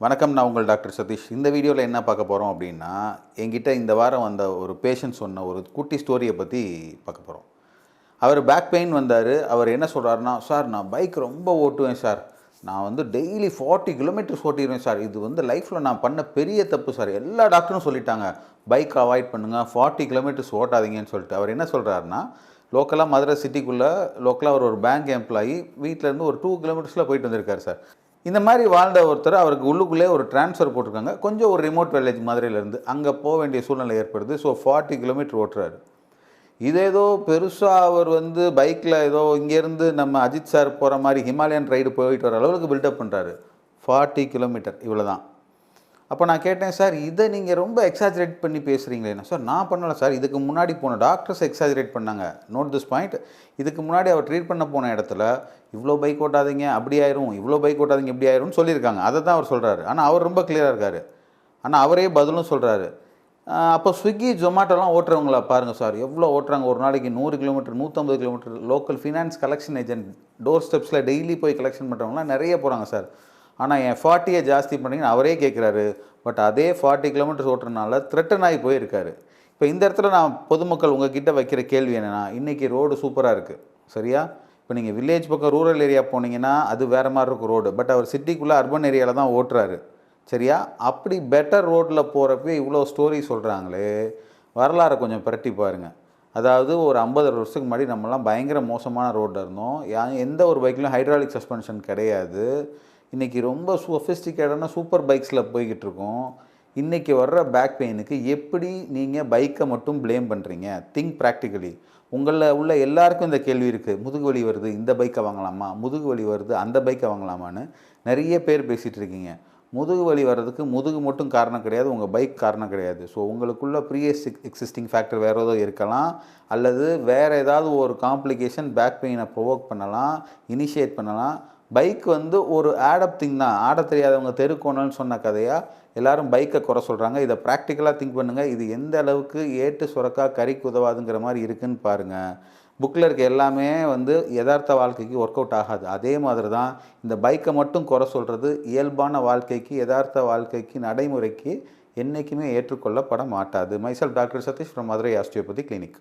வணக்கம், நான் உங்கள் டாக்டர் சதீஷ். இந்த வீடியோவில் என்ன பார்க்க போகிறோம் அப்படின்னா, என்கிட்ட இந்த வாரம் வந்த ஒரு பேஷண்ட் சொன்ன ஒரு குட்டி ஸ்டோரியை பற்றி பார்க்க போகிறோம். அவர் பேக் பெயின் வந்தார். அவர் என்ன சொல்கிறாருன்னா, சார் நான் பைக் ரொம்ப ஓட்டுவேன் சார். நான் வந்து டெய்லி 40 கிலோமீட்டர்ஸ் ஓட்டிடுவேன் சார். இது வந்து லைஃப்பில் நான் பண்ண பெரிய தப்பு சார். எல்லா டாக்டரும் சொல்லிட்டாங்க, பைக் அவாய்ட் பண்ணுங்கள், 40 கிலோமீட்டர்ஸ் ஓட்டாதீங்கன்னு சொல்லிட்டு. அவர் என்ன சொல்கிறாருன்னா, லோக்கலாக மதுரை சிட்டிக்குள்ளே லோக்கலாக அவர் ஒரு பேங்க் எம்ப்ளாயி, வீட்டிலேருந்து ஒரு 2 கிலோமீட்டர்ஸில் போயிட்டு வந்திருக்கார் சார். இந்த மாதிரி வாழ்ந்த ஒருத்தர், அவருக்கு உள்ளுக்குள்ளே ஒரு ட்ரான்ஸ்ஃபர் போட்டிருக்காங்க. கொஞ்சம் ஒரு ரிமோட் வில்லேஜ் மதுரையிலேருந்து அங்கே போக வேண்டிய சூழ்நிலை ஏற்படுது. ஸோ 40 கிலோமீட்டர் ஓட்டுறாரு. இது ஏதோ பெருசாக அவர் வந்து பைக்கில் ஏதோ இங்கேருந்து நம்ம அஜித் சார் போகிற மாதிரி ஹிமாலயன் ரைடு போயிட்டு வர அளவுக்கு பில்டப் பண்ணுறாரு. 40 கிலோமீட்டர் இவ்வளோ தான். அப்போ நான் கேட்டேன், சார் இதை நீங்கள் ரொம்ப எக்ஸாஜரேட் பண்ணி பேசுகிறீங்களேண்ணா. சார் நான் பண்ணலை சார், இதுக்கு முன்னாடி போன டாக்டர்ஸ் எக்ஸாஜரேட் பண்ணாங்க. Note this point. இதுக்கு முன்னாடி அவர் ட்ரீட் பண்ண போன இடத்துல இவ்வளோ பைக் ஓட்டாதீங்க அப்படி ஆயிரும், இவ்வளோ பைக் ஓட்டாதீங்க இப்படி ஆயிரும்னு சொல்லியிருக்காங்க. அதை தான் அவர் சொல்கிறாரு. ஆனால் அவர் ரொம்ப கிளியராக இருக்கார். ஆனால் அவரே பதிலும் சொல்கிறாரு. அப்போ ஸ்விக்கி ஜொமேட்டோலாம் ஓட்டுறவங்கள பாருங்கள் சார், எவ்வளோ ஓட்டுறாங்க. ஒரு நாளைக்கு 100 kilometre 150 kilometre. Local finance collection agent door ஸ்டெப்ஸில் டெய்லி போய் கலெக்ஷன் பண்ணுறவங்களாம் நிறைய போகிறாங்க சார். ஆனால் என் 40 ஜாஸ்தி பண்ணிங்கன்னு அவரே கேட்குறாரு. பட் அதே 40 கிலோமீட்டர்ஸ் ஓட்டுறதுனால த்ரெட்டன் ஆகி போயிருக்காரு. இப்போ இந்த இடத்துல நான் பொதுமக்கள் உங்ககிட்ட வைக்கிற கேள்வி என்னென்னா, இன்றைக்கி ரோடு சூப்பராக இருக்குது சரியா. இப்போ நீங்கள் வில்லேஜ் பக்கம் ரூரல் ஏரியா போனீங்கன்னா அது வேறு மாதிரி இருக்கும் ரோடு. பட் அவர் சிட்டிக்குள்ளே அர்பன் ஏரியாவில் தான் ஓட்டுறாரு சரியா. அப்படி பெட்டர் ரோட்டில் போகிறப்ப இவ்வளோ ஸ்டோரி சொல்கிறாங்களே, வரலாறை கொஞ்சம் பிரட்டி பாருங்கள். அதாவது ஒரு 50 வருஷத்துக்கு முன்னாடி நம்மலாம் பயங்கர மோசமான ரோட்டில் இருந்தோம். எந்த ஒரு பைக்லையும் ஹைட்ராலிக் சஸ்பென்ஷன் கிடையாது. இன்றைக்கி ரொம்ப சொஃபிஸ்டிகேட்டான சூப்பர் பைக்ஸில் போய்கிட்டு இருக்கோம். இன்றைக்கி வர்ற பேக் பெயினுக்கு எப்படி நீங்கள் பைக்கை மட்டும் ப்ளேம் பண்ணுறீங்க? Think practically. உங்களில் உள்ள எல்லாருக்கும் இந்த கேள்வி இருக்குது. முதுகு வலி வருது, இந்த பைக்கை வாங்கலாமா? முதுகு வலி வருது, அந்த பைக்கை வாங்கலாமான்னு நிறைய பேர் பேசிகிட்டு இருக்கீங்க. முதுகு வலி வர்றதுக்கு முதுகு மட்டும் காரணம் கிடையாது, உங்கள் பைக் காரணம் கிடையாது. ஸோ உங்களுக்குள்ள எக்ஸிஸ்டிங் ஃபேக்டர் வேறு ஏதோ இருக்கலாம், அல்லது வேறு ஏதாவது ஒரு காம்ப்ளிகேஷன் பேக் பெயினை ப்ரொவோக் பண்ணலாம், இனிஷியேட் பண்ணலாம். பைக் வந்து ஒரு ஆடப் திங் தான். ஆட தெரியாதவங்க தெருக்கோணல்னு சொன்ன கதையாக எல்லோரும் பைக்கை குறை சொல்கிறாங்க. இதை ப்ராக்டிக்கலாக திங்க் பண்ணுங்கள். இது எந்த அளவுக்கு ஏட்டு சுரக்கா கறிக்கு உதவாதுங்கிற மாதிரி இருக்குதுன்னு பாருங்கள். புக்கில் இருக்க எல்லாமே வந்து யதார்த்த வாழ்க்கைக்கு ஒர்க் அவுட் ஆகாது. அதே மாதிரி தான் இந்த பைக்கை மட்டும் குறை சொல்கிறது இயல்பான வாழ்க்கைக்கு, யதார்த்த வாழ்க்கைக்கு, நடைமுறைக்கு என்றைக்குமே ஏற்றுக்கொள்ளப்பட மாட்டாது. Myself doctor Satish from Madurai osteopathy clinic.